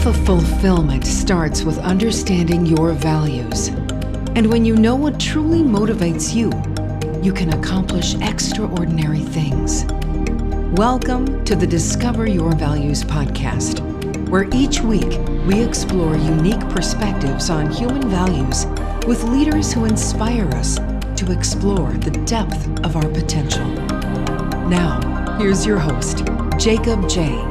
life of fulfillment starts with understanding your values. And when you know what truly motivates you, you can accomplish extraordinary things. Welcome to the Discover Your Values podcast, where each week we explore unique perspectives on human values with leaders who inspire us to explore the depth of our potential. Now, here's your host, Jacob J.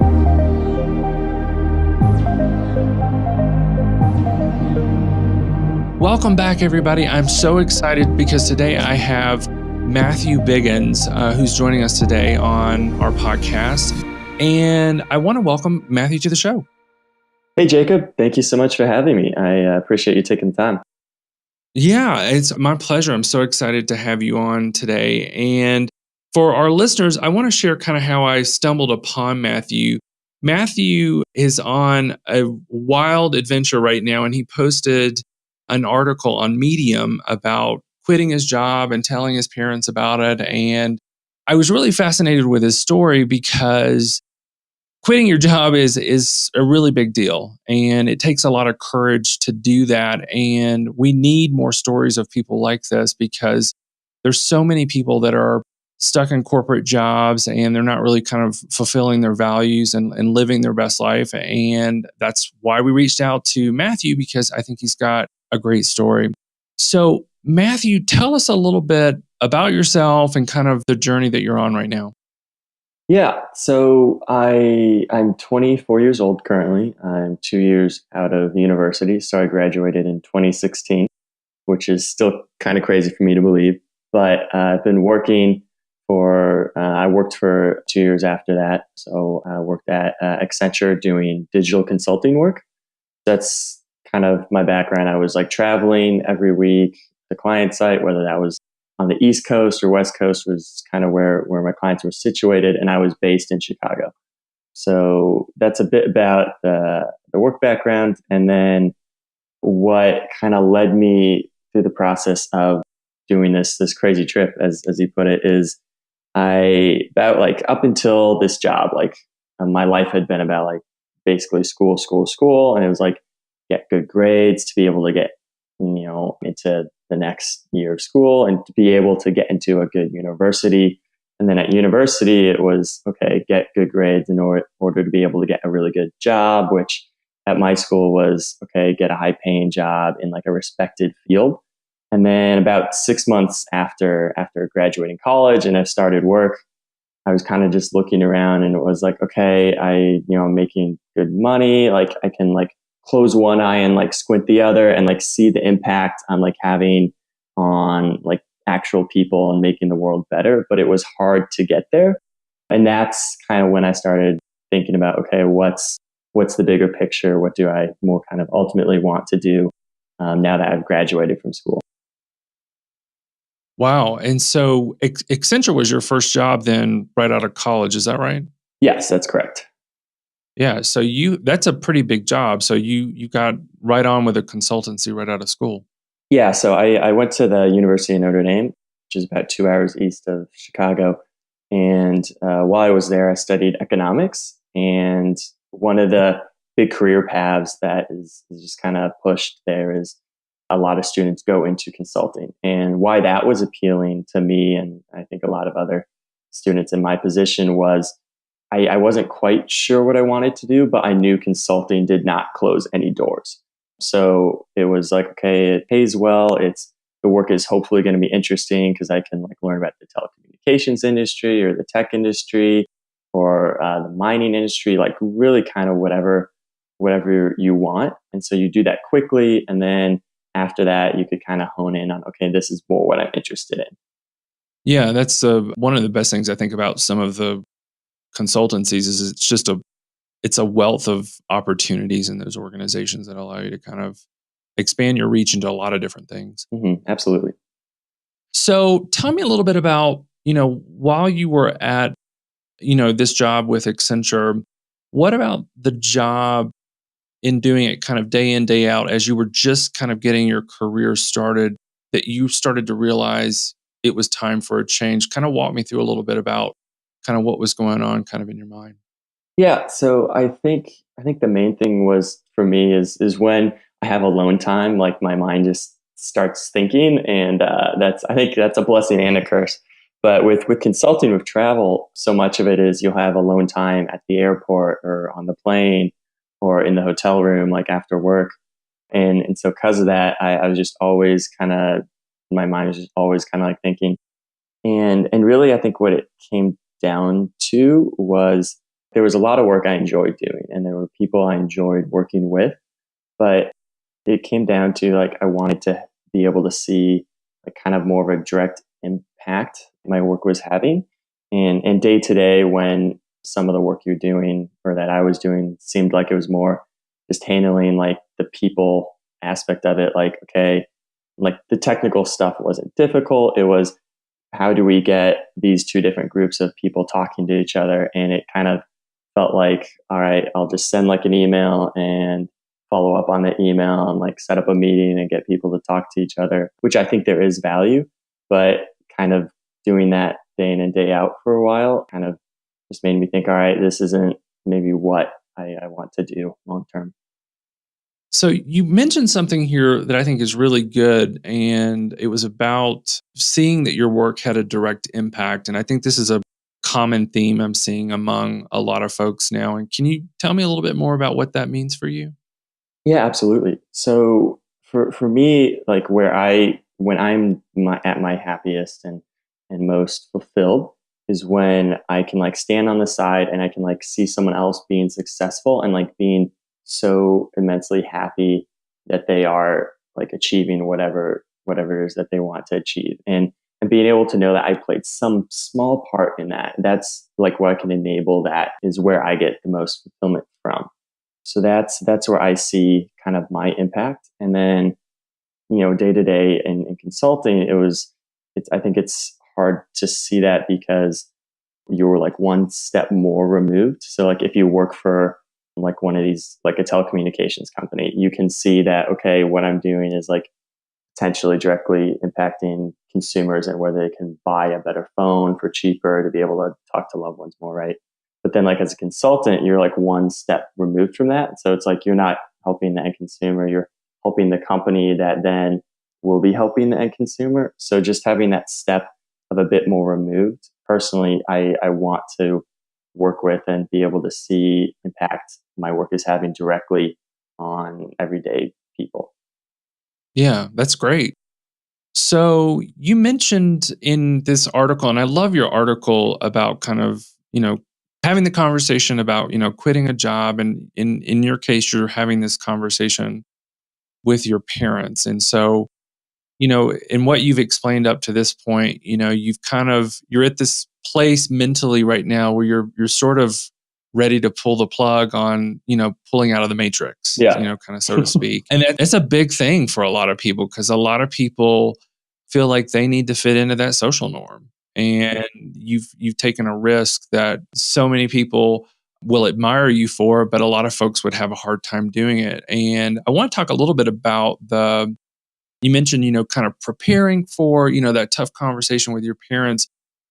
Welcome back, everybody. I'm so excited because today I have Matthew Biggins, who's joining us today on our podcast. And I want to welcome Matthew to the show. Hey, Jacob. Thank you so much for having me. I appreciate you taking the time. Yeah, it's my pleasure. I'm so excited to have you on today. And for our listeners, I want to share kind of how I stumbled upon Matthew. Matthew is on a wild adventure right now, and he posted an article on Medium about quitting his job and telling his parents about it. And I was really fascinated with his story because quitting your job is a really big deal, and it takes a lot of courage to do that. And we need more stories of people like this because there's so many people that are stuck in corporate jobs and they're not really kind of fulfilling their values and living their best life. And that's why we reached out to Matthew, because I think he's got a great story. So Matthew, tell us a little bit about yourself and kind of the journey that you're on right now. Yeah, so I'm 24 years old currently. I'm 2 years out of university, so I graduated in 2016, which is still kind of crazy for me to believe. But I've been working I worked for 2 years after that. So I worked at Accenture doing digital consulting work. That's kind of my background. I was like traveling every week, the client site, whether that was on the East Coast or West Coast, was kind of where my clients were situated. And I was based in Chicago. So that's a bit about the work background. And then what kind of led me through the process of doing this crazy trip, as you put it, is about like up until this job, like my life had been about like basically school. And it was like, get good grades to be able to get, into the next year of school and to be able to get into a good university. And then at university, it was, okay, get good grades in order to be able to get a really good job, which at my school was, okay, get a high paying job in like a respected field. And then about 6 months after graduating college and I started work, I was kind of just looking around and it was like, okay, I'm making good money. Like I can like close one eye and like squint the other and like see the impact I'm like having on like actual people and making the world better. But it was hard to get there. And that's kind of when I started thinking about, okay, what's the bigger picture? What do I more kind of ultimately want to do now that I've graduated from school? Wow. And so Accenture was your first job then right out of college. Is that right? Yes, that's correct. Yeah. So that's a pretty big job. So you got right on with a consultancy right out of school. Yeah. So I went to the University of Notre Dame, which is about 2 hours east of Chicago. And while I was there, I studied economics. And one of the big career paths that is just kind of pushed there is a lot of students go into consulting. And why that was appealing to me, and I think a lot of other students in my position, was I wasn't quite sure what I wanted to do, but I knew consulting did not close any doors. So it was like, okay, it pays well. The work is hopefully going to be interesting because I can like learn about the telecommunications industry or the tech industry or the mining industry, like really kind of whatever you want. And so you do that quickly. And then after that, you could kind of hone in on, okay, this is more what I'm interested in. Yeah, that's one of the best things I think about some of the consultancies is it's a wealth of opportunities in those organizations that allow you to kind of expand your reach into a lot of different things. Mm-hmm, absolutely. So tell me a little bit about, while you were at, this job with Accenture, what about the job in doing it kind of day in, day out, as you were just kind of getting your career started, that you started to realize it was time for a change? Kind of walk me through a little bit about kind of what was going on kind of in your mind. Yeah. So I think the main thing was for me is when I have alone time, like my mind just starts thinking, and I think that's a blessing and a curse. But with consulting with travel, so much of it is you'll have alone time at the airport or on the plane or in the hotel room, like after work. And so because of that, I was just always kind of, my mind was just always kind of like thinking. And really, I think what it came down to was there was a lot of work I enjoyed doing, and there were people I enjoyed working with. But it came down to like, I wanted to be able to see like kind of more of a direct impact my work was having. And day to day, when some of the work you're doing or that I was doing seemed like it was more just handling like the people aspect of it, like, okay, like the technical stuff wasn't difficult. It was, how do we get these two different groups of people talking to each other? And it kind of felt like, all right, I'll just send like an email and follow up on the email and like set up a meeting and get people to talk to each other, which I think there is value. But kind of doing that day in and day out for a while kind of just made me think, all right, this isn't maybe what I want to do long term. So you mentioned something here that I think is really good, and it was about seeing that your work had a direct impact. And I think this is a common theme I'm seeing among a lot of folks now. And can you tell me a little bit more about what that means for you? Yeah, absolutely. So for me, like when I'm at my happiest and most fulfilled is when I can like stand on the side and I can like see someone else being successful and like being so immensely happy that they are like achieving whatever it is that they want to achieve. And being able to know that I played some small part in that. That's like what I can enable, that is where I get the most fulfillment from. So that's where I see kind of my impact. And then, day to day in consulting, I think it's hard to see that because you're like one step more removed. So like if you work for like one of these, like a telecommunications company, you can see that, okay, what I'm doing is like potentially directly impacting consumers and whether they can buy a better phone for cheaper to be able to talk to loved ones more, right? But then like as a consultant, you're like one step removed from that. So it's like you're not helping the end consumer, you're helping the company that then will be helping the end consumer. So just having that step of a bit more removed, personally, I want to work with and be able to see impact my work is having directly on everyday people. Yeah, that's great. So you mentioned in this article, and I love your article about kind of, having the conversation about, quitting a job. And in your case, you're having this conversation with your parents. And so, in what you've explained up to this point, you're at this place mentally right now where you're sort of ready to pull the plug on, pulling out of the matrix, Yeah. kind of so to speak. And that's a big thing for a lot of people because a lot of people feel like they need to fit into that social norm. And you've taken a risk that so many people will admire you for, but a lot of folks would have a hard time doing it. And I want to talk a little bit about you mentioned, kind of preparing for, that tough conversation with your parents.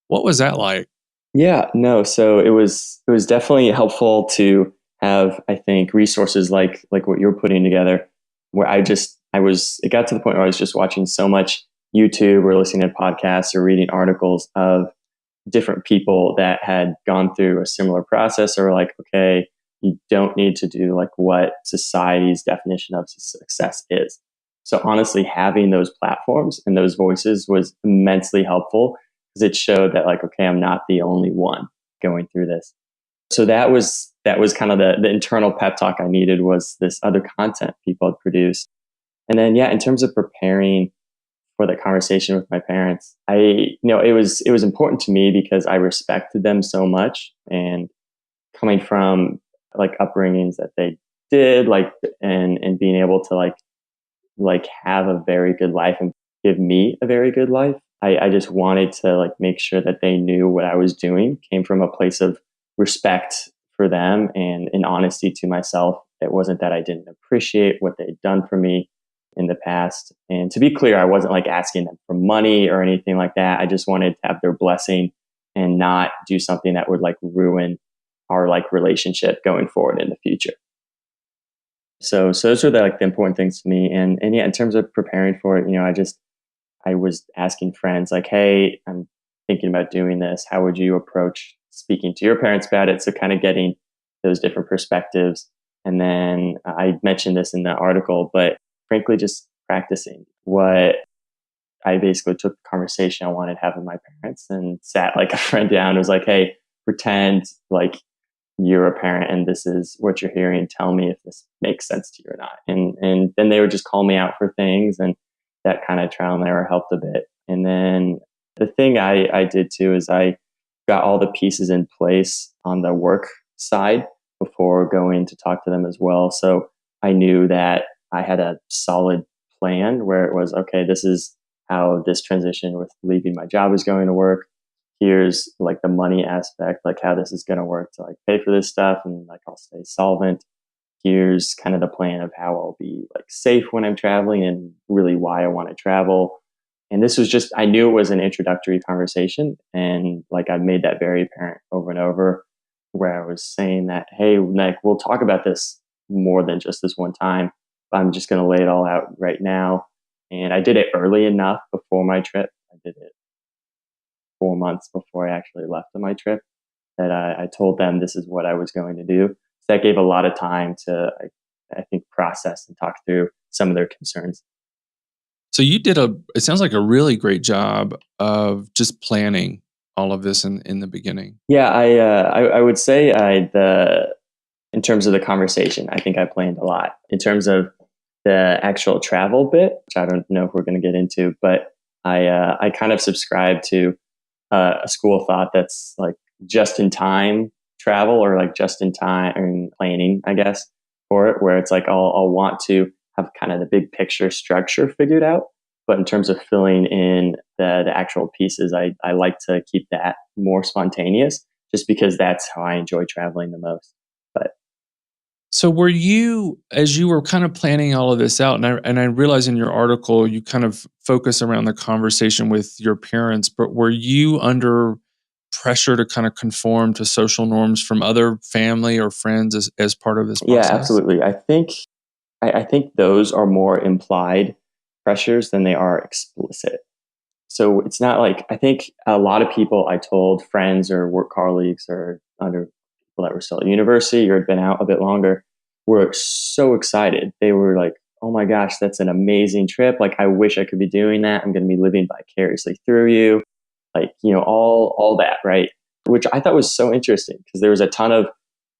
What was that like? Yeah, no. So it was definitely helpful to have, I think, resources like what you're putting together, where it got to the point where I was just watching so much YouTube or listening to podcasts or reading articles of different people that had gone through a similar process, or like, okay, you don't need to do like what society's definition of success is. So honestly, having those platforms and those voices was immensely helpful because it showed that like, okay, I'm not the only one going through this. So that was kind of the internal pep talk I needed, was this other content people had produced. And then, yeah, in terms of preparing for that conversation with my parents, it was important to me because I respected them so much, and coming from like upbringings that they did, like, and being able to like have a very good life and give me a very good life. I just wanted to like make sure that they knew what I was doing came from a place of respect for them and honesty to myself. It wasn't that I didn't appreciate what they'd done for me in the past. And to be clear, I wasn't like asking them for money or anything like that. I just wanted to have their blessing and not do something that would like ruin our like relationship going forward in the future. So those are the important things to me. And yeah, in terms of preparing for it, I was asking friends like, hey, I'm thinking about doing this. How would you approach speaking to your parents about it? So kind of getting those different perspectives. And then I mentioned this in the article, but frankly, just practicing what I basically took the conversation I wanted to have with my parents and sat like a friend down and was like, hey, pretend like you're a parent and this is what you're hearing. Tell me if this makes sense to you or not. And then they would just call me out for things, and that kind of trial and error helped a bit. And then the thing I did too is I got all the pieces in place on the work side before going to talk to them as well. So I knew that I had a solid plan where it was, okay, this is how this transition with leaving my job is going to work. Here's like the money aspect, like how this is going to work to like pay for this stuff and like I'll stay solvent. Here's kind of the plan of how I'll be like safe when I'm traveling and really why I want to travel. And this was just, I knew it was an introductory conversation. And like I made that very apparent over and over where I was saying that, hey, like we'll talk about this more than just this one time. I'm just going to lay it all out right now. And I did it early enough before my trip. I did it 4 months before I actually left on my trip that I told them this is what I was going to do. So that gave a lot of time to, I think, process and talk through some of their concerns. So you did it sounds like a really great job of just planning all of this in the beginning. Yeah, I would say in terms of the conversation, I think I planned a lot. In terms of the actual travel bit, which I don't know if we're going to get into, but I kind of subscribe to a school of thought that's like just in time travel or like just in time planning, I guess, for it, where it's like I'll want to have kind of the big picture structure figured out. But in terms of filling in the actual pieces, I like to keep that more spontaneous just because that's how I enjoy traveling the most. But So were you, as you were kind of planning all of this out, and I realize in your article you kind of focus around the conversation with your parents, but were you under pressure to kind of conform to social norms from other family or friends as part of this yeah, process? absolutely. I think those are more implied pressures than they are explicit. So it's not like I think a lot of people I told friends or work colleagues or other people that were still at university or had been out a bit longer were so excited. They were like, "Oh my gosh, that's an amazing trip! Like I wish I could be doing that. I'm going to be living vicariously through you." Like all that, right? Which I thought was so interesting because there was a ton of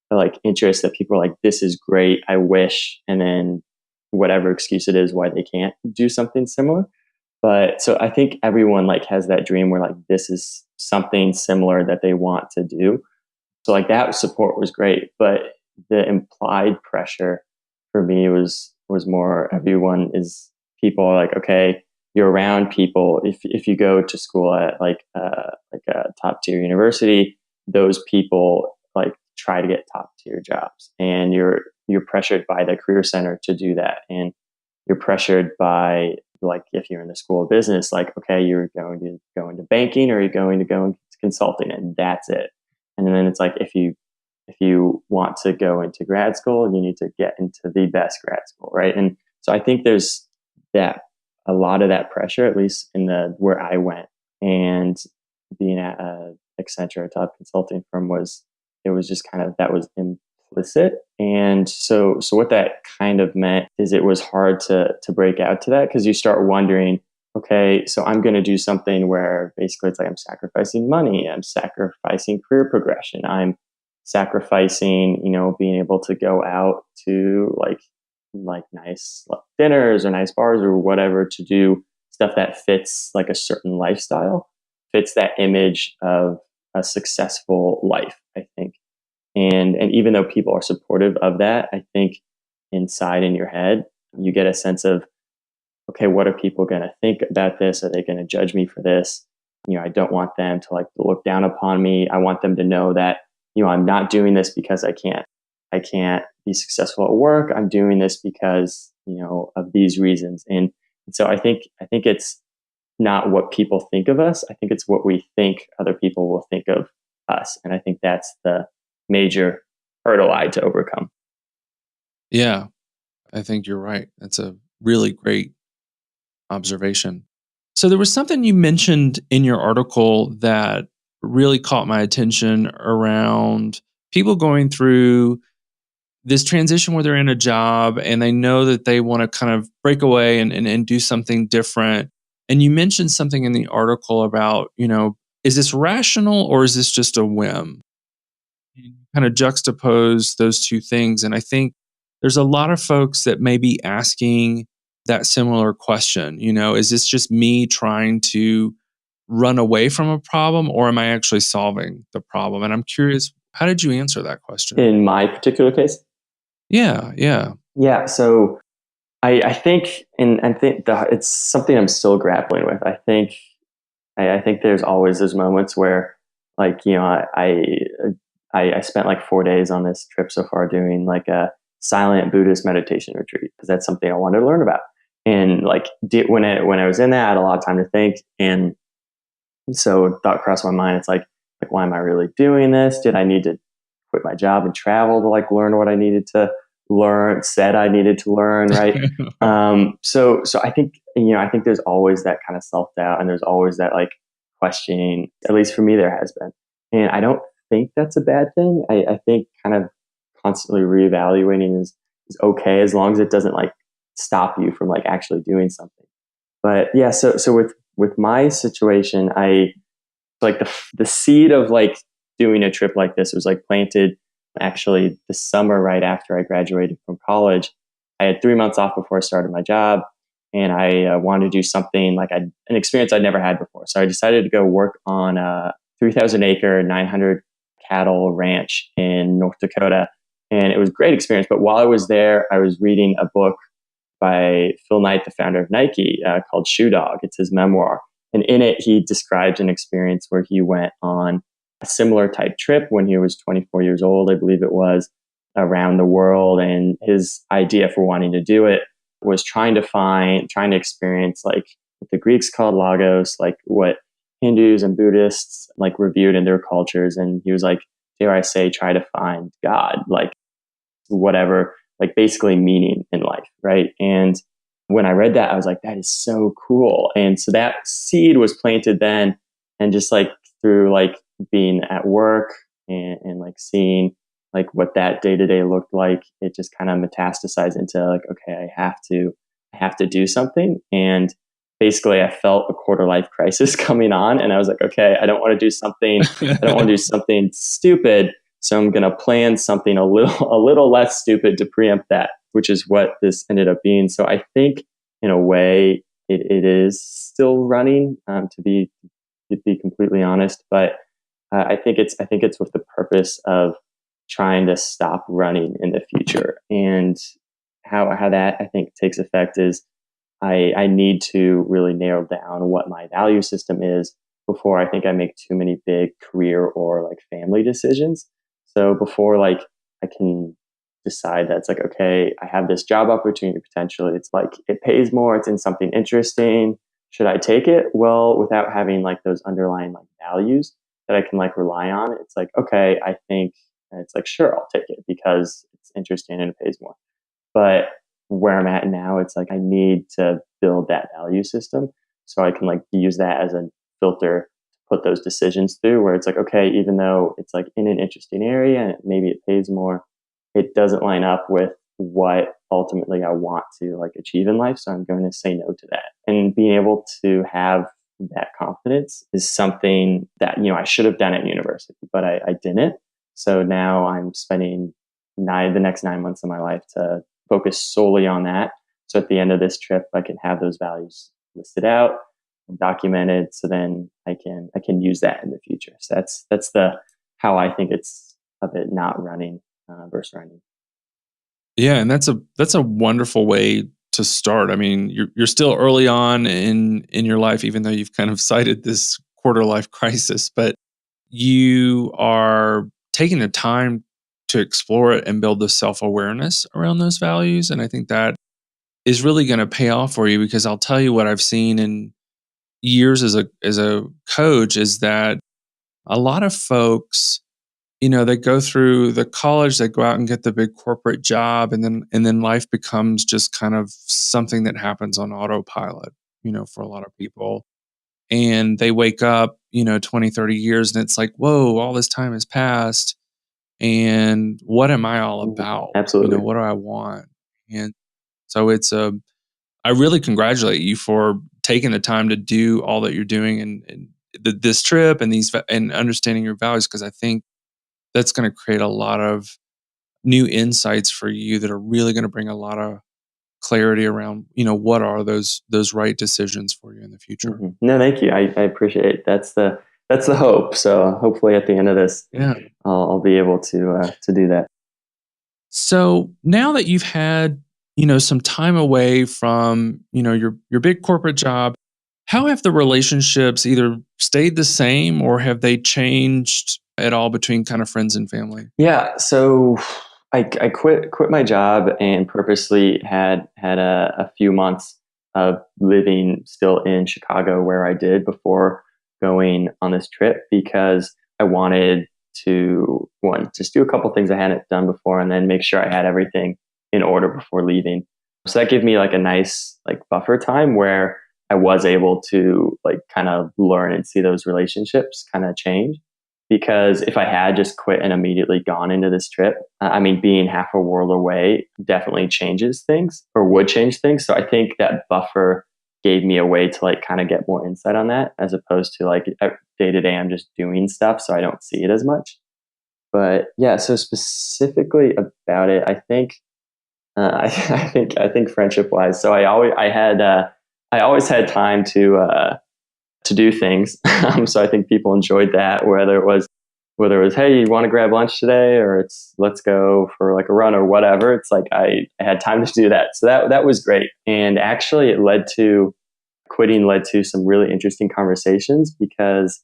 like interest that people are like, "This is great. I wish," and then whatever excuse it is why they can't do something similar. But so I think everyone like has that dream where like this is something similar that they want to do. So like that support was great, but the implied pressure for me was more everyone is people are like, okay, you're around people. If you go to school at like a top tier university, those people like try to get top tier jobs, and you're pressured by the career center to do that, and you're pressured by like if you're in the school of business, like okay, you're going to go into banking or you're going to go into consulting, and that's it. And then it's like if you want to go into grad school, you need to get into the best grad school, right? And so I think there's that a lot of that pressure, at least in the where I went, and being at Accenture, a top consulting firm, was it was just kind of that was implicit. And so what that kind of meant is it was hard to break out to that because you start wondering, okay, so I'm going to do something where basically it's like I'm sacrificing money, I'm sacrificing career progression, I'm sacrificing, being able to go out to like nice dinners or nice bars or whatever to do stuff that fits like a certain lifestyle, fits that image of a successful life, I think. And even though people are supportive of that, I think inside in your head, you get a sense of, okay, what are people going to think about this? Are they going to judge me for this? I don't want them to like look down upon me. I want them to know that, I'm not doing this because I can't be successful at work. I'm doing this because, of these reasons. And so I think it's not what people think of us. I think it's what we think other people will think of us. And I think that's the major hurdle I had to overcome. Yeah. I think you're right. That's a really great observation. So there was something you mentioned in your article that really caught my attention around people going through this transition where they're in a job and they know that they want to kind of break away and do something different. And you mentioned something in the article about, is this rational or is this just a whim? You kind of juxtapose those two things. And I think there's a lot of folks that may be asking that similar question. Is this just me trying to run away from a problem or am I actually solving the problem? And I'm curious, how did you answer that question? In my particular case, Yeah, yeah. yeah. So I think, and I think it's something I'm still grappling with. I think there's always those moments where, like, I spent like 4 days on this trip so far doing like a silent Buddhist meditation retreat because that's something I wanted to learn about. And like when I was in that, I had a lot of time to think, and so a thought crossed my mind. It's like why am I really doing this? Did I need to quit my job and travel to like learn what I needed to learn? Said I needed to learn, right? So I think I think there's always that kind of self doubt, and there's always that like questioning. At least for me, there has been, and I don't think that's a bad thing. I think kind of constantly reevaluating is okay as long as it doesn't like stop you from like actually doing something. But yeah, so with my situation, I like the seed of like doing a trip like this was like planted actually the summer right after I graduated from college. I had 3 months off before I started my job, and I wanted to do something like an experience I'd never had before. So I decided to go work on a 3,000 acre, 900 cattle ranch in North Dakota, and it was a great experience. But while I was there, I was reading a book by Phil Knight, the founder of Nike, called Shoe Dog. It's his memoir. And in it, he describes an experience where he went on a similar type trip when he was 24 years old, I believe it was, around the world. And his idea for wanting to do it was trying to experience like what the Greeks called logos, like what Hindus and Buddhists like reviewed in their cultures. And he was like, dare I say, try to find God, like whatever, like basically meaning in life, right? And when I read that, I was like, that is so cool. And so that seed was planted then, and just like through like being at work and like seeing like what that day to day looked like, it just kind of metastasized into like, okay, I have to do something. And basically I felt a quarter life crisis coming on, and I was like, okay, I don't want to do something, I don't want to do something stupid. So I'm going to plan something a little less stupid to preempt that, which is what this ended up being. So I think in a way it is still running, to be completely honest, but I think it's with the purpose of trying to stop running in the future. And how that I think takes effect is I need to really narrow down what my value system is before I think I make too many big career or like family decisions. So before like I can decide that it's like, okay, I have this job opportunity potentially. It's like it pays more, it's in something interesting. Should I take it? Well, without having like those underlying like values that I can like rely on, it's like, okay, I think, and it's like, sure, I'll take it because it's interesting and it pays more. But where I'm at now, it's like I need to build that value system so I can like use that as a filter to put those decisions through, where it's like, okay, even though it's like in an interesting area and maybe it pays more, it doesn't line up with what ultimately I want to like achieve in life. So I'm going to say no to that. And being able to have that confidence is something that, I should have done at university, but I didn't. So now I'm spending the next 9 months of my life to focus solely on that. So at the end of this trip, I can have those values listed out and documented. So then I can use that in the future. So that's the how I think it's of it not running versus running. Yeah, and that's a wonderful way to start. I mean, you're still early on in your life, even though you've kind of cited this quarter life crisis, but you are taking the time to explore it and build the self-awareness around those values. And I think that is really going to pay off for you because I'll tell you what I've seen in years as a coach is that a lot of folks they go through the college, they go out and get the big corporate job, and then life becomes just kind of something that happens on autopilot, for a lot of people. And they wake up, 20, 30 years, and it's like, whoa, all this time has passed. And what am I all Mhm. about? Absolutely. What do I want? And so I really congratulate you for taking the time to do all that you're doing, and this trip and and understanding your values, because I think that's going to create a lot of new insights for you that are really going to bring a lot of clarity around, what are those right decisions for you in the future. No, thank you. I appreciate it. That's the hope. So hopefully at the end of this, Yeah. I'll be able to do that. So now that you've had, some time away from, your big corporate job, how have the relationships either stayed the same or have they changed at all between kind of friends and family? Yeah. So I quit my job and purposely had a few months of living still in Chicago where I did before going on this trip because I wanted to one just do a couple things I hadn't done before and then make sure I had everything in order before leaving. So that gave me like a nice like buffer time where I was able to like kind of learn and see those relationships kind of change. Because if I had just quit and immediately gone into this trip, I mean, being half a world away definitely changes things or would change things. So I think that buffer gave me a way to like kind of get more insight on that as opposed to like day to day, I'm just doing stuff. So I don't see it as much. But yeah, so specifically about it, I think, I think friendship wise. So I always had time to do things. So I think people enjoyed that, whether it was, hey, you want to grab lunch today, or it's let's go for like a run or whatever. It's like I had time to do that. So that was great. And actually quitting led to some really interesting conversations because,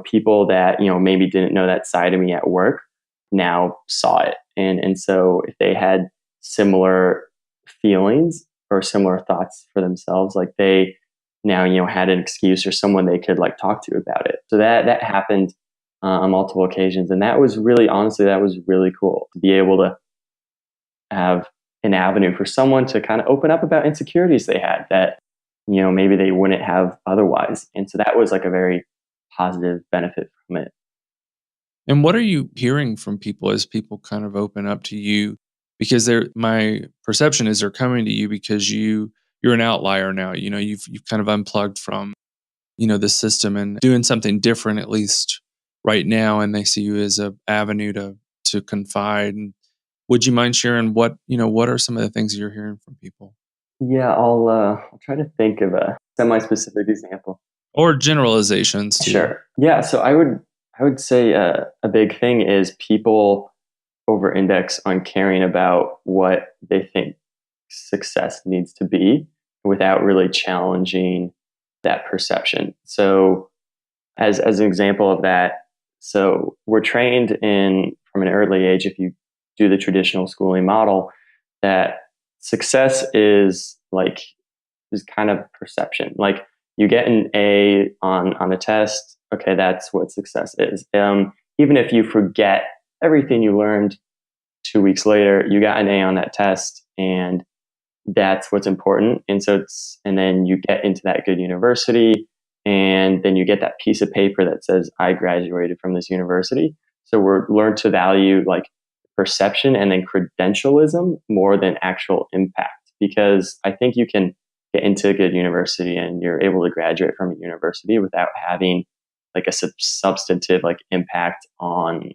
people that, maybe didn't know that side of me at work now saw it. And so if they had similar feelings or similar thoughts for themselves, like they now, had an excuse or someone they could like talk to about it. So that happened on multiple occasions. And that was really, honestly, that was really cool to be able to have an avenue for someone to kind of open up about insecurities they had that, maybe they wouldn't have otherwise. And so that was like a very positive benefit from it. And what are you hearing from people as people kind of open up to you? Because my perception is they're coming to you because you're an outlier now. You've kind of unplugged from, the system and doing something different, at least right now, and they see you as a avenue to confide. And would you mind sharing what are some of the things you're hearing from people? Yeah, I'll try to think of a semi-specific example. Or generalizations too. Sure. Yeah. So I would say a big thing is people over index on caring about what they think success needs to be without really challenging that perception. So as an example of that, so we're trained in from an early age, if you do the traditional schooling model, that success is kind of perception. Like you get an A on a test, okay, that's what success is. Even if you forget everything you learned 2 weeks later, you got an A on that test, and that's what's important. And then you get into that good university, and then you get that piece of paper that says, I graduated from this university. So we're learned to value like perception and then credentialism more than actual impact. Because I think you can get into a good university and you're able to graduate from a university without having like a substantive like impact on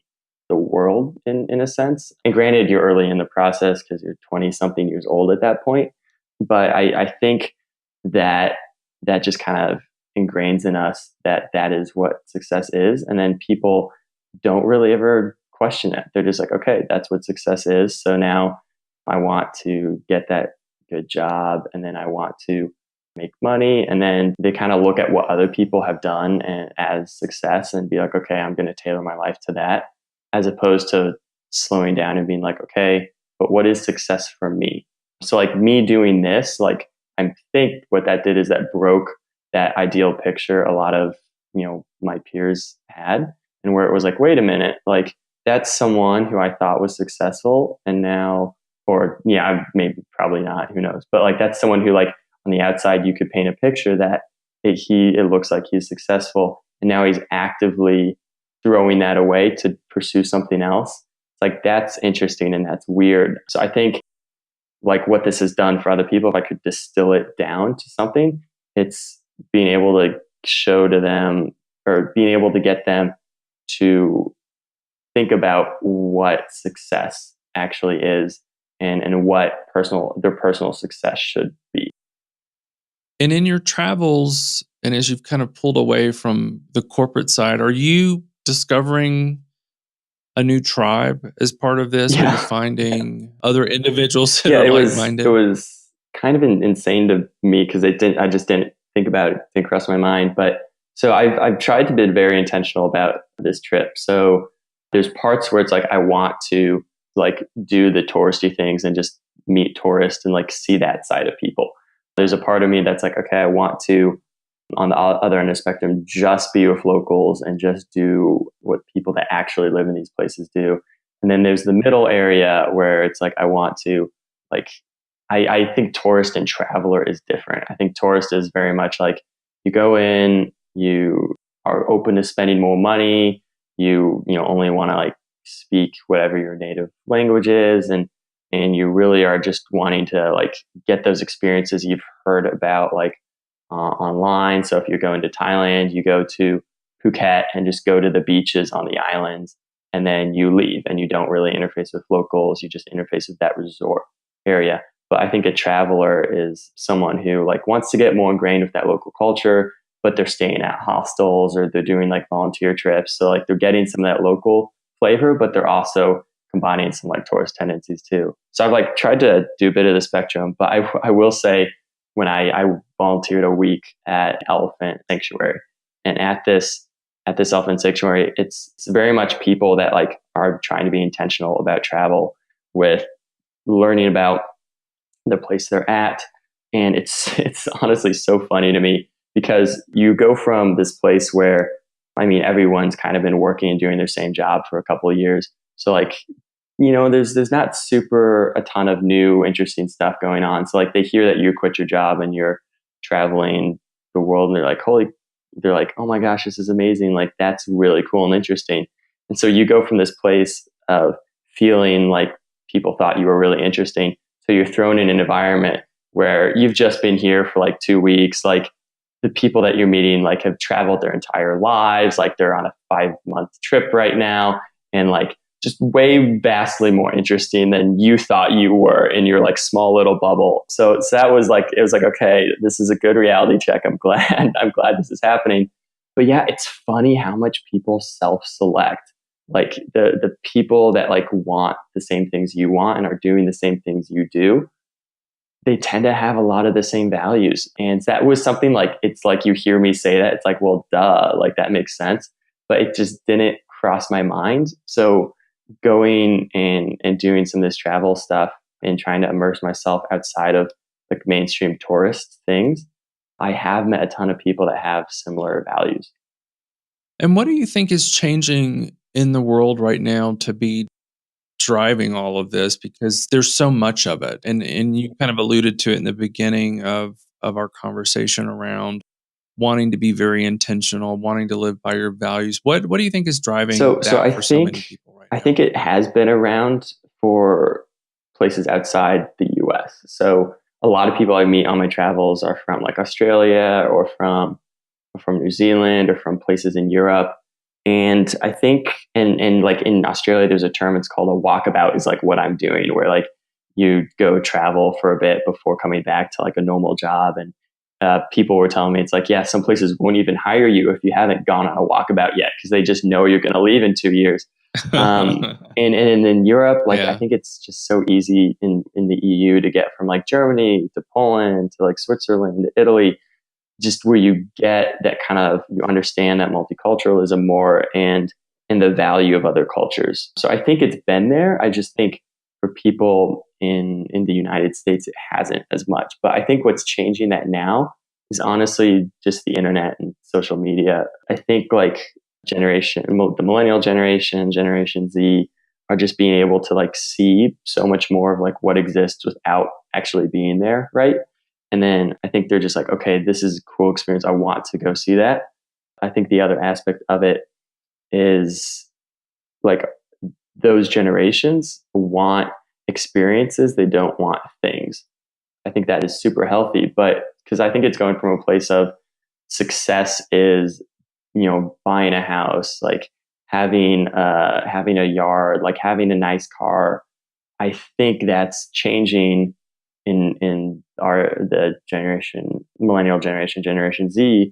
the world in a sense. And granted, you're early in the process because you're 20 something years old at that point. But I think that that just kind of ingrains in us that that is what success is. And then people don't really ever question it. They're just like, okay, that's what success is. So now I want to get that good job, and then I want to make money. And then they kind of look at what other people have done and as success and be like, okay, I'm going to tailor my life to that, as opposed to slowing down and being like, okay, but what is success for me? So like me doing this, like I think what that did is that broke that ideal picture a lot of, my peers had, and where it was like, wait a minute, like that's someone who I thought was successful, and now, or yeah, maybe probably not, who knows? But like that's someone who like on the outside you could paint a picture that it looks like he's successful, and now he's actively throwing that away to pursue something else. It's like that's interesting and that's weird. So I think like what this has done for other people, if I could distill it down to something, it's being able to show to them or being able to get them to think about what success actually is and what their personal success should be. And in your travels, and as you've kind of pulled away from the corporate side, are you discovering a new tribe as part of this? Are you Yeah. finding other individuals that Yeah, are it like-minded? was kind of insane to me because I just didn't think about it, didn't cross my mind. But so I've tried to be very intentional about this trip. So there's parts where it's like I want to like do the touristy things and just meet tourists and like see that side of people. There's a part of me that's like, okay, I want to, on the other end of the spectrum, just be with locals and just do what people that actually live in these places do. And then there's the middle area where it's like I want to like I think tourist and traveler is different. I think tourist is very much like you go in, you are open to spending more money, you know only want to like speak whatever your native language is, and you really are just wanting to like get those experiences you've heard about like online. So if you're going to Thailand, you go to Phuket and just go to the beaches on the islands, and then you leave and you don't really interface with locals. You just interface with that resort area. But I think a traveler is someone who like wants to get more ingrained with that local culture, but they're staying at hostels or they're doing like volunteer trips. So like they're getting some of that local flavor, but they're also combining some like tourist tendencies too. So I've like tried to do a bit of the spectrum, but I will say when I volunteered a week at Elephant Sanctuary, and at this Elephant Sanctuary, it's very much people that like are trying to be intentional about travel with learning about the place they're at. And it's honestly so funny to me because you go from this place where, I mean, everyone's kind of been working and doing their same job for a couple of years. So like, there's not super a ton of new interesting stuff going on. So like they hear that you quit your job and you're traveling the world, and they're like, oh my gosh, this is amazing. Like that's really cool and interesting. And so you go from this place of feeling like people thought you were really interesting. So you're thrown in an environment where you've just been here for like 2 weeks. Like the people that you're meeting like have traveled their entire lives. Like they're on a 5-month trip right now, and like just way vastly more interesting than you thought you were in your like small little bubble. So that was like, it was like, okay, this is a good reality check. I'm glad this is happening. But yeah, it's funny how much people self-select. Like the people that like want the same things you want and are doing the same things you do, they tend to have a lot of the same values. And that was something like, it's like you hear me say that, it's like, well, duh, like that makes sense. But it just didn't cross my mind. So going and doing some of this travel stuff and trying to immerse myself outside of like mainstream tourist things, I have met a ton of people that have similar values. And what do you think is changing in the world right now to be driving all of this? Because there's so much of it. And you kind of alluded to it in the beginning of our conversation around wanting to be very intentional, wanting to live by your values. What do you think is driving So that for so many people right I now? think it has been around for places outside the US. So a lot of people I meet on my travels are from like Australia or from New Zealand or from places in Europe. And I think and like in Australia there's a term, it's called a walkabout, is like what I'm doing, where like you go travel for a bit before coming back to like a normal job. And people were telling me it's like, yeah, some places won't even hire you if you haven't gone on a walkabout yet because they just know you're going to leave in 2 years. And in Europe, like I Yeah. think it's just so easy in the EU to get from like Germany to Poland to like Switzerland to Italy, just where you get that kind of, you understand that multiculturalism more and the value of other cultures. So I think it's been there. I just think for people in the United States, it hasn't as much. But I think what's changing that now is honestly just the internet and social media. I think like generation, the millennial generation, Generation Z, are just being able to like see so much more of like what exists without actually being there, right? And then I think they're just like, okay, this is a cool experience. I want to go see that. I think the other aspect of it is like those generations want experiences, they don't want things. I think that is super healthy, but because I think it's going from a place of success is, buying a house, like having a yard, like having a nice car. I think that's changing in the generation, millennial generation, Generation Z,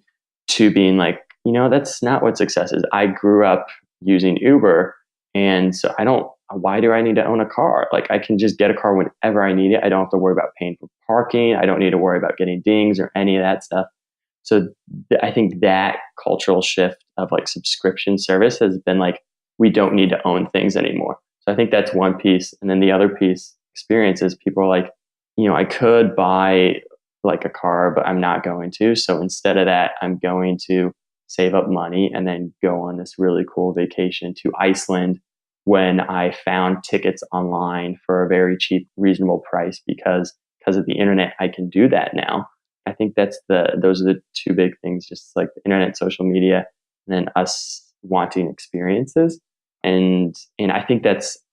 to being like, that's not what success is. I grew up using Uber, and so why do I need to own a car? Like I can just get a car whenever I need it. I don't have to worry about paying for parking. I don't need to worry about getting dings or any of that stuff. So I think that cultural shift of like subscription service has been like, we don't need to own things anymore. So I think that's one piece. And then the other piece, experiences, people are like, I could buy like a car, but I'm not going to. So instead of that, I'm going to save up money and then go on this really cool vacation to Iceland when I found tickets online for a very cheap, reasonable price because of the internet, I can do that now. I think those are the two big things, just like the internet, social media, and then us wanting experiences. And I think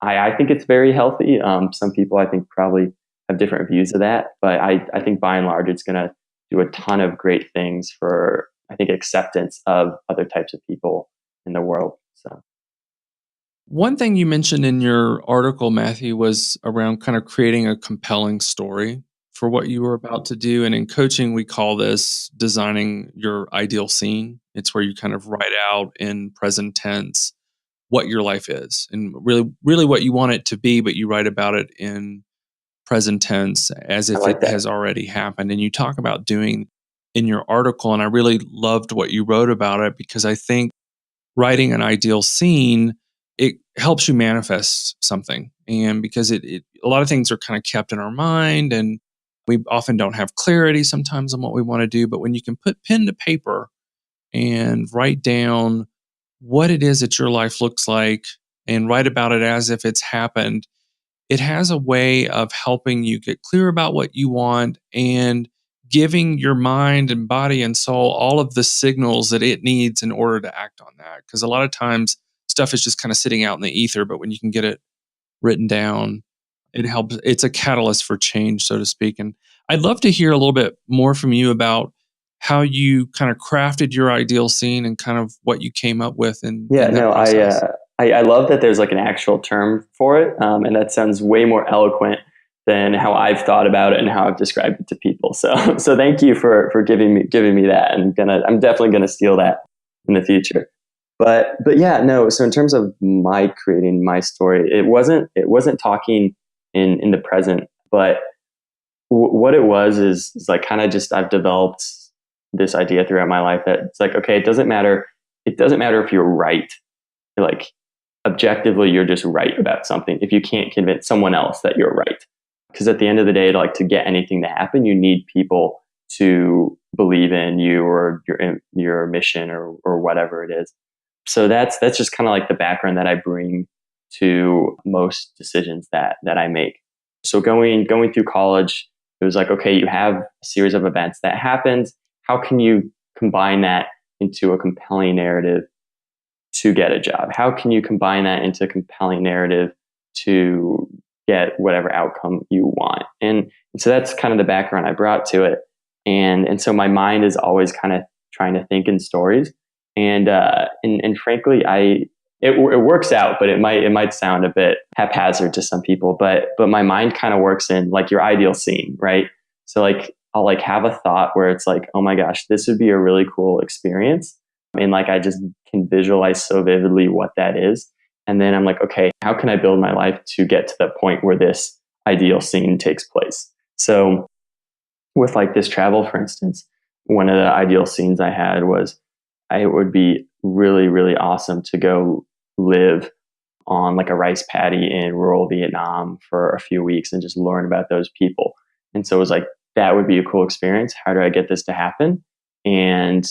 I think it's very healthy. Some people I think probably have different views of that, but I think by and large it's going to do a ton of great things for, I think, acceptance of other types of people in the world. So One thing you mentioned in your article, Matthew, was around kind of creating a compelling story for what you were about to do. And in coaching, we call this designing your ideal scene. It's where you kind of write out in present tense what your life is and really what you want it to be, but you write about it in present tense as I if like it that. has already happened. And you talk about doing in your article, and I really loved what you wrote about it because I think writing an ideal scene, it helps you manifest something. And because a lot of things are kind of kept in our mind, and we often don't have clarity sometimes on what we want to do. But when you can put pen to paper and write down what it is that your life looks like and write about it as if it's happened, it has a way of helping you get clear about what you want and giving your mind and body and soul all of the signals that it needs in order to act on that. Because a lot of times stuff is just kind of sitting out in the ether, but when you can get it written down, it helps. It's a catalyst for change, so to speak. And I'd love to hear a little bit more from you about how you kind of crafted your ideal scene and kind of what you came up with Yeah, in that no, process. I love that there's like an actual term for it, and that sounds way more eloquent than how I've thought about it and how I've described it to people. So so thank you for giving me that, and I'm definitely gonna steal that in the future. But yeah, no. So in terms of my creating my story, it wasn't talking in the present, but what it was is like kind of just I've developed this idea throughout my life that it's like, okay, it doesn't matter if you're right, like objectively you're just right about something if you can't convince someone else that you're right, because at the end of the day, like to get anything to happen, you need people to believe in you or your mission or whatever it is. So that's just kind of like the background that I bring to most decisions that I make. So going through college, it was like, okay, you have a series of events that happened. How can you combine that into a compelling narrative to get a job? How can you combine that into a compelling narrative to get whatever outcome you want? And so that's kind of the background I brought to it. And so my mind is always kind of trying to think in stories. And frankly, it works out, but it might sound a bit haphazard to some people. But my mind kind of works in like your ideal scene, right? So like I'll like have a thought where it's like, oh my gosh, this would be a really cool experience. And like I just can visualize so vividly what that is. And then I'm like, okay, how can I build my life to get to the point where this ideal scene takes place? So with like this travel, for instance, one of the ideal scenes I had was it would be really, really awesome to go live on like a rice paddy in rural Vietnam for a few weeks and just learn about those people. And so it was like, that would be a cool experience. How do I get this to happen? And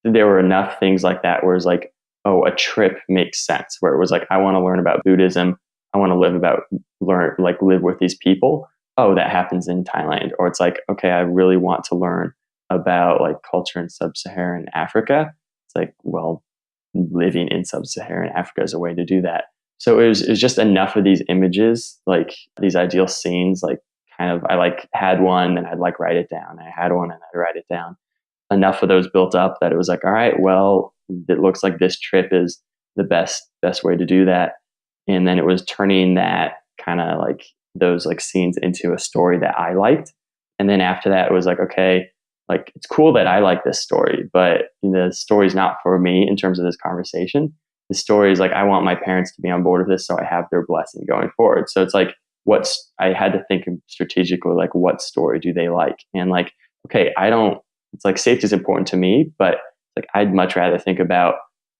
there were enough things like that where it's like, oh, a trip makes sense, where it was like, I want to learn about Buddhism. I want to live with these people. Oh, that happens in Thailand. Or it's like, okay, I really want to learn about like culture in sub-Saharan Africa. It's like, well, living in sub-Saharan Africa is a way to do that. So it was just enough of these images, like these ideal scenes, like kind of, I like had one and I'd like write it down. I had one and I'd write it down. Enough of those built up that it was like, all right, well, it looks like this trip is the best way to do that. And then it was turning that kind of like those like scenes into a story that I liked. And then after that, it was like, okay, like it's cool that I like this story, but the story's not for me in terms of this conversation. The story is like, I want my parents to be on board with this, so I have their blessing going forward. So it's like, I had to think strategically, like, what story do they like? And like, okay, it's like safety is important to me, but like, I'd much rather think about,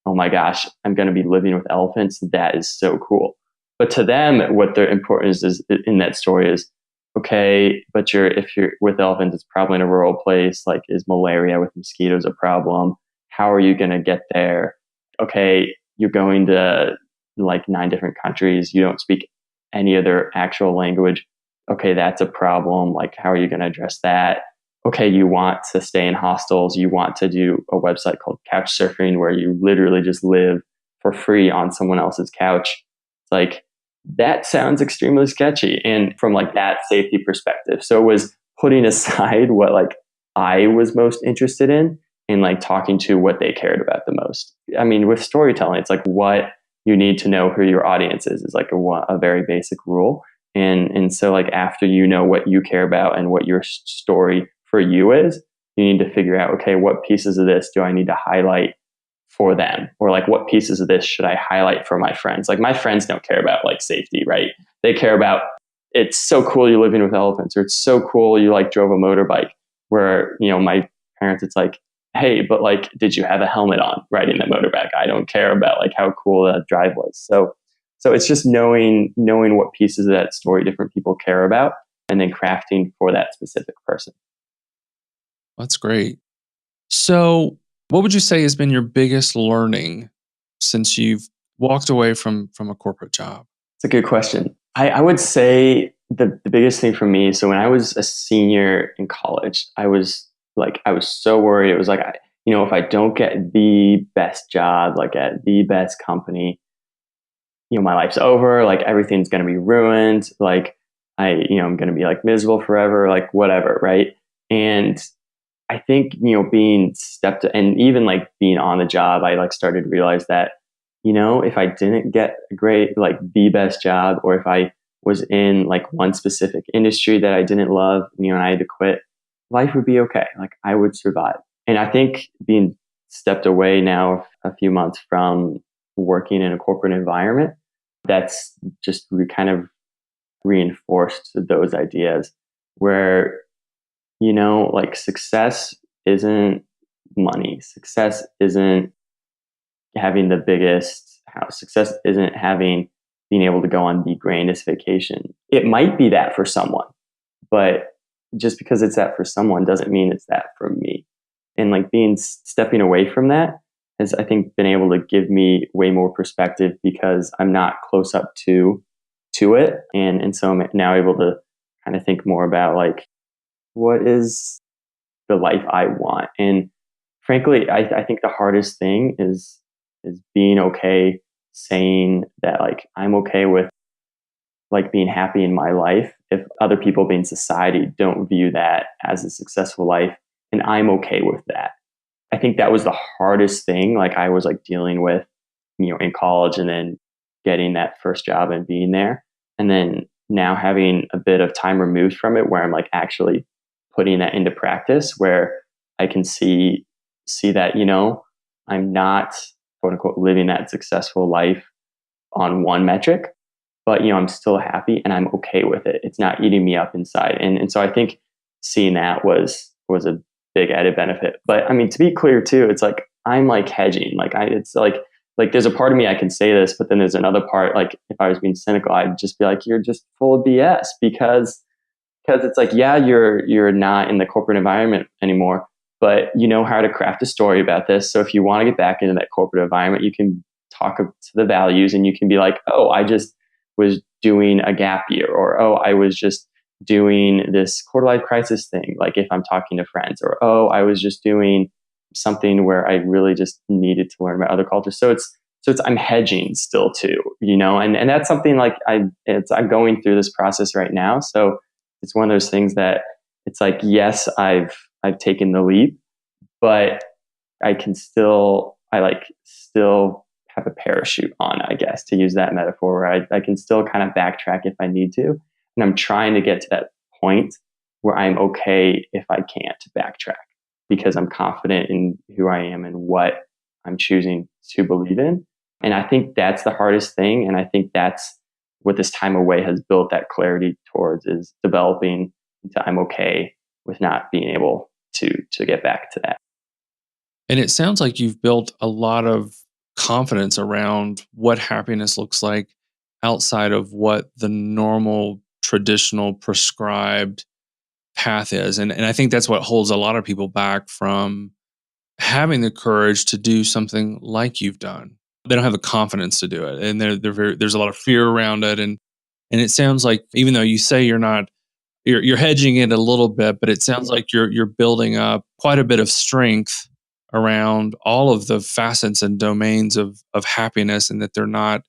oh my gosh, I'm going to be living with elephants. That is so cool. But to them, what their importance is in that story is, okay, but if you're with elephants, it's probably in a rural place. Like, is malaria with mosquitoes a problem? How are you going to get there? Okay, you're going to like 9 different countries. You don't speak any other actual language. Okay, that's a problem. Like, how are you going to address that? Okay, you want to stay in hostels. You want to do a website called couch surfing where you literally just live for free on someone else's couch. It's like, that sounds extremely sketchy. And from like that safety perspective. So it was putting aside what like I was most interested in and like talking to what they cared about the most. I mean, with storytelling, it's like what you need to know who your audience is like a very basic rule. And so like after you know what you care about and what your story for you is, you need to figure out, okay, what pieces of this do I need to highlight for them? Or like, what pieces of this should I highlight for my friends? Like, my friends don't care about like safety, right? They care about, it's so cool you're living with elephants, or it's so cool you like drove a motorbike. Where, my parents, it's like, hey, but like, did you have a helmet on riding the motorbike? I don't care about like how cool that drive was. So it's just knowing what pieces of that story different people care about, and then crafting for that specific person. That's great. So, what would you say has been your biggest learning since you've walked away from a corporate job? It's a good question. I would say the biggest thing for me, so when I was a senior in college, I was so worried. It was like, if I don't get the best job, like at the best company, my life's over, like everything's going to be ruined. Like I'm going to be like miserable forever, like whatever. Right. And I think, being and even like being on the job, I like started to realize that, if I didn't get a great, like the best job, or if I was in like one specific industry that I didn't love, and I had to quit, life would be okay. Like, I would survive. And I think being stepped away now a few months from working in a corporate environment, that's just kind of reinforced those ideas where, like, success isn't money. Success isn't having the biggest house. Success isn't being able to go on the grandest vacation. It might be that for someone, but just because it's that for someone doesn't mean it's that for me. And like stepping away from that has, I think, been able to give me way more perspective, because I'm not close up to it. And so I'm now able to kind of think more about like, what is the life I want? And frankly, I think the hardest thing is being okay saying that, like, I'm okay with like being happy in my life if other people in society don't view that as a successful life, and I'm okay with that. I think that was the hardest thing, like I was like dealing with, in college, and then getting that first job and being there, and then now having a bit of time removed from it, where I'm like actually putting that into practice, where I can see that, I'm not, quote unquote, living that successful life on one metric, but I'm still happy and I'm okay with it. It's not eating me up inside. And so I think seeing that was a big added benefit. But I mean, to be clear too, it's like, I'm like hedging. Like it's like there's a part of me I can say this, but then there's another part, like if I was being cynical, I'd just be like, you're just full of BS, because it's like, yeah, you're not in the corporate environment anymore, but you know how to craft a story about this. So if you want to get back into that corporate environment, you can talk to the values and you can be like, oh, I just was doing a gap year, or oh, I was just doing this quarter life crisis thing. Like if I'm talking to friends, or oh, I was just doing something where I really just needed to learn about other cultures. So it's I'm hedging still too, and that's something like I'm going through this process right now. So it's one of those things that it's like, yes, I've taken the leap, but I still have a parachute on, I guess, to use that metaphor, where I can still kind of backtrack if I need to. And I'm trying to get to that point where I'm okay if I can't backtrack, because I'm confident in who I am and what I'm choosing to believe in. And I think that's the hardest thing. And I think that's what this time away has built that clarity towards, is developing into I'm okay with not being able to get back to that. And it sounds like you've built a lot of confidence around what happiness looks like outside of what the normal, traditional, prescribed path is. And I think that's what holds a lot of people back from having the courage to do something like you've done. They don't have the confidence to do it. And there's a lot of fear around it. And it sounds like, even though you say you're hedging it a little bit, but it sounds like you're building up quite a bit of strength around all of the facets and domains of happiness, and that they're not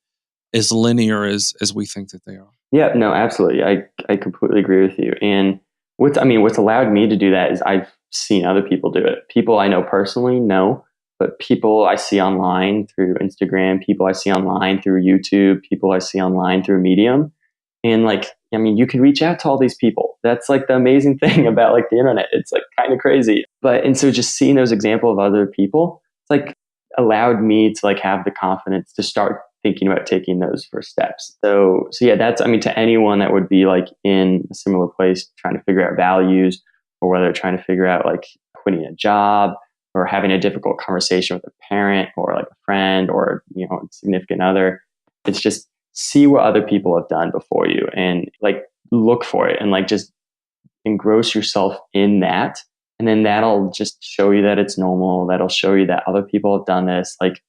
as linear as we think that they are. Yeah, no, absolutely. I completely agree with you. And what's allowed me to do that is I've seen other people do it. People I know personally, no, but people I see online through Instagram, people I see online through YouTube, people I see online through Medium. And you can reach out to all these people. That's like the amazing thing about like the internet. It's like kind of crazy. And so just seeing those examples of other people, it's like allowed me to like have the confidence to start thinking about taking those first steps. So yeah, to anyone that would be like in a similar place, trying to figure out values, or whether trying to figure out like quitting a job, or having a difficult conversation with a parent, or like a friend, or, a significant other. It's just see what other people have done before you, and like look for it, and like just engross yourself in that. And then that'll just show you that it's normal. That'll show you that other people have done this. Like,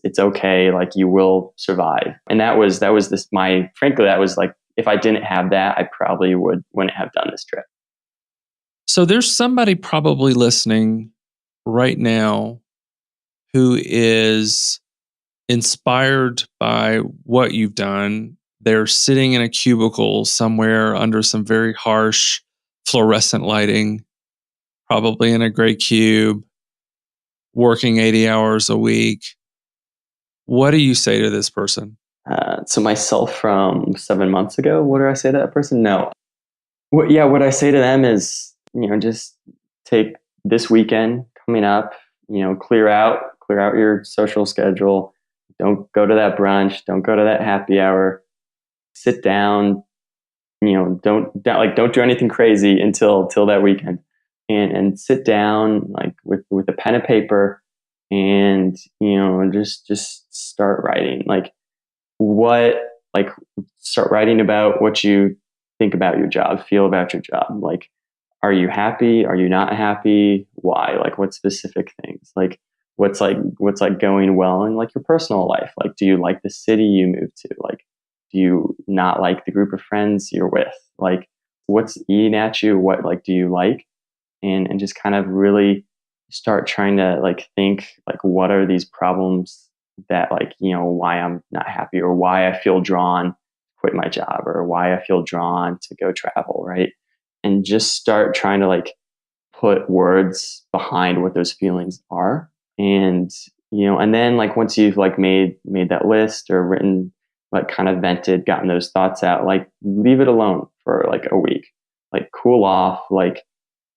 it's okay. Like, you will survive. And that was frankly, that was like, if I didn't have that, I probably wouldn't have done this trip. So there's somebody probably listening right now who is inspired by what you've done. They're sitting in a cubicle somewhere under some very harsh fluorescent lighting, probably in a gray cube, working 80 hours a week. What do you say to this person? So myself from 7 months ago, what do I say to that person? No. What I say to them is, just take this weekend coming up, clear out your social schedule. Don't go to that brunch. Don't go to that happy hour. Sit down. Don't do anything crazy until that weekend, and sit down like with a pen and paper, and just start writing. Start writing about what you think about your job, feel about your job. Like, are you happy? Are you not happy? Why? Like, what specific things? Like, what's going well in like your personal life? Like, do you like the city you moved to? Like, do you not like the group of friends you're with? Like, what's eating at you? What do you like? And just kind of really start trying to like think like, what are these problems that why I'm not happy, or why I feel drawn to quit my job, or why I feel drawn to go travel, right? And just start trying to like put words behind what those feelings are. And and then like once you've like made that list, or written, like kind of vented, gotten those thoughts out, like leave it alone for like a week. Like, cool off. Like,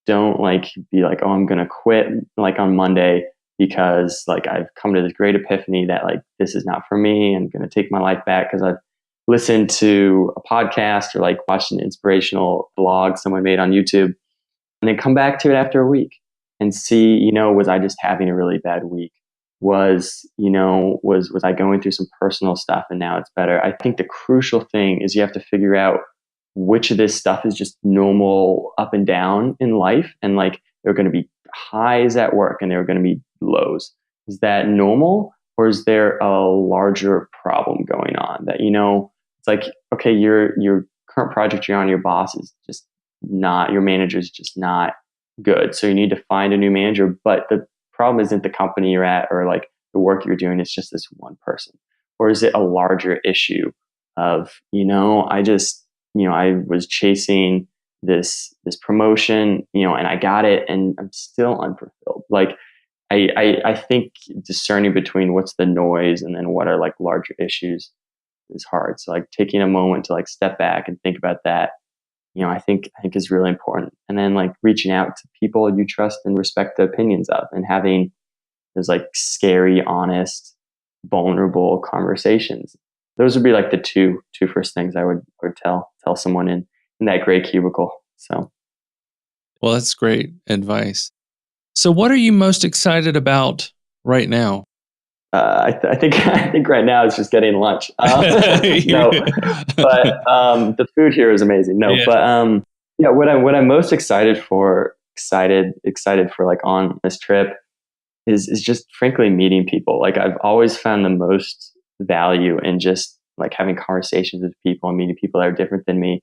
don't like be like, oh, I'm gonna quit like on Monday because like I've come to this great epiphany that like this is not for me, and I'm gonna take my life back because I've listened to a podcast, or like watched an inspirational blog someone made on YouTube, and then come back to it after a week and see, was I just having a really bad week? Was I going through some personal stuff and now it's better? I think the crucial thing is you have to figure out which of this stuff is just normal up and down in life, and like there are going to be highs at work and there are going to be lows. Is that normal, or is there a larger problem going on that, it's like, okay, your current project you're on, your boss is just not, your manager is just not good. So you need to find a new manager. But the problem isn't the company you're at or like the work you're doing. It's just this one person. Or is it a larger issue of, I was chasing this promotion, and I got it and I'm still unfulfilled. Like I think discerning between what's the noise and then what are like larger issues is hard. So like taking a moment to like step back and think about that, I think is really important. And then like reaching out to people you trust and respect the opinions of, and having those like scary, honest, vulnerable conversations. Those would be like the two first things I would tell someone in that gray cubicle. So, Well, that's great advice. So what are you most excited about right now? I think right now it's just getting lunch. No, but the food here is amazing. No, Yeah. but yeah, what I'm most excited for like on this trip is just frankly meeting people. Like I've always found the most value in just like having conversations with people and meeting people that are different than me.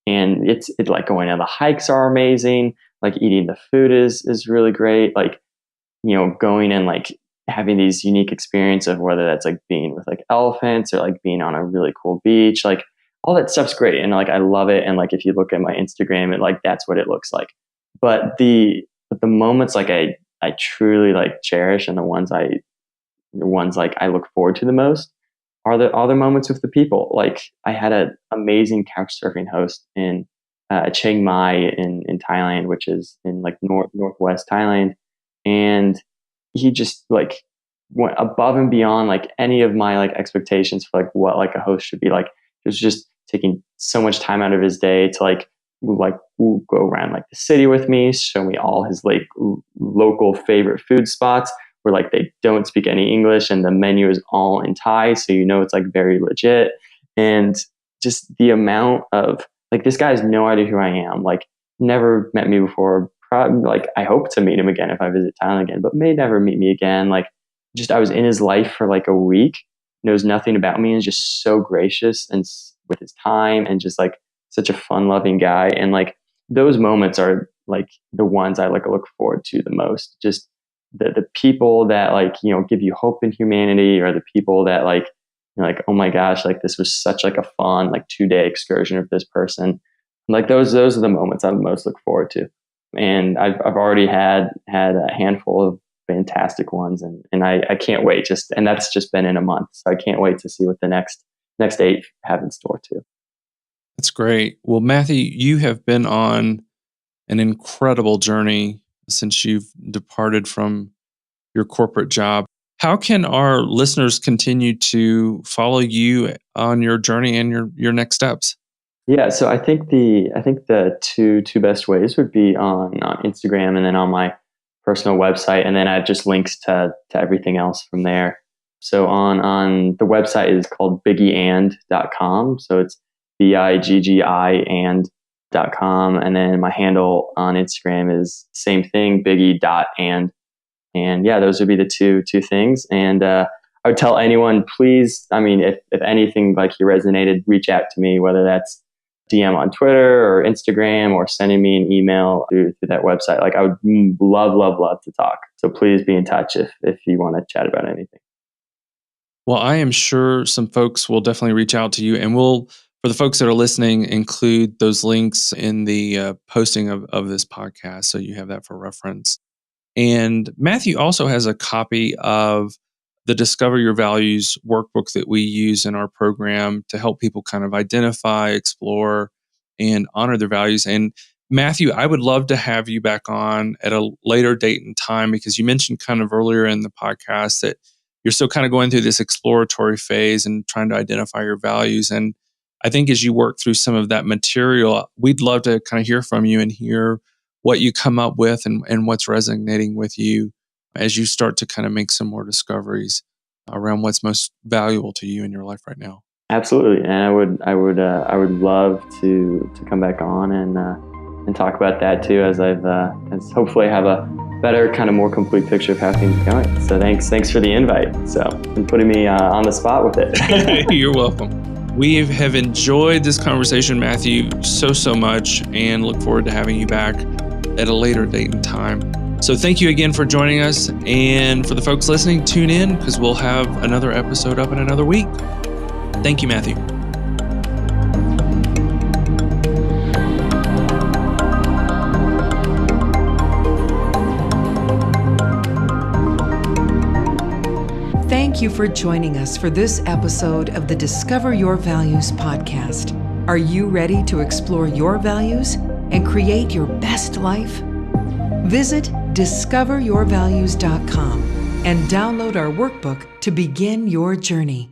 And it's like going on the hikes are amazing. Like eating the food is really great. Like, going and like having these unique experiences of whether that's like being with like elephants or like being on a really cool beach, like all that stuff's great. And like, I love it. And like, if you look at my Instagram, it like, that's what it looks like. But the moments like I truly like cherish, and the ones like I look forward to the most are the other moments with the people. Like I had an amazing couch surfing host in Chiang Mai in Thailand, which is in like northwest Thailand, and he just like went above and beyond like any of my like expectations for like what like a host should be like. He was just taking so much time out of his day to like go around like the city with me, show me all his like local favorite food spots where like they don't speak any English and the menu is all in Thai, so it's like very legit. And just the amount of like, this guy has no idea who I am, like never met me before. Probably like I hope to meet him again if I visit Thailand again, but may never meet me again. Like just I was in his life for like a week, knows nothing about me, and is just so gracious and with his time, and just like such a fun loving guy. And like those moments are like the ones I like look forward to the most. Just the people that like give you hope in humanity, or the people that like like, oh my gosh, like this was such like a fun like 2-day excursion with this person. Like those are the moments I most look forward to. And I've already had a handful of fantastic ones, and I can't wait. And that's just been in a month, so I can't wait to see what the next 8 have in store too. That's great. Well, Matthew, you have been on an incredible journey since you've departed from your corporate job. How can our listeners continue to follow you on your journey and your next steps? Yeah, so I think the two best ways would be on Instagram, and then on my personal website, and then I have just links to everything else from there. So on the website is called biggieand.com. So it's BIGGI and.com. And then my handle on Instagram is same thing, biggie.and. And yeah, those would be the two things. And I would tell anyone, please, I mean, if anything like you resonated, reach out to me, whether that's DM on Twitter or Instagram, or sending me an email through that website. Like I would love to talk. So please be in touch if you want to chat about anything. Well, I am sure some folks will definitely reach out to you, and we'll, for the folks that are listening, include those links in the posting of this podcast, so you have that for reference. And Matthew also has a copy of the Discover Your Values workbook that we use in our program to help people kind of identify, explore, and honor their values. And Matthew, I would love to have you back on at a later date and time, because you mentioned kind of earlier in the podcast that you're still kind of going through this exploratory phase and trying to identify your values. And I think as you work through some of that material, we'd love to kind of hear from you and hear what you come up with and what's resonating with you as you start to kind of make some more discoveries around what's most valuable to you in your life right now. Absolutely, and I would love to come back on and talk about that too, as as hopefully have a better, kind of more complete picture of how things are going. So thanks for the invite. So, and putting me on the spot with it. You're welcome. We have enjoyed this conversation, Matthew, so much, and look forward to having you back at a later date and time. So thank you again for joining us. And for the folks listening, tune in because we'll have another episode up in another week. Thank you, Matthew. Thank you for joining us for this episode of the Discover Your Values podcast. Are you ready to explore your values and create your best life? Visit discoveryourvalues.com and download our workbook to begin your journey.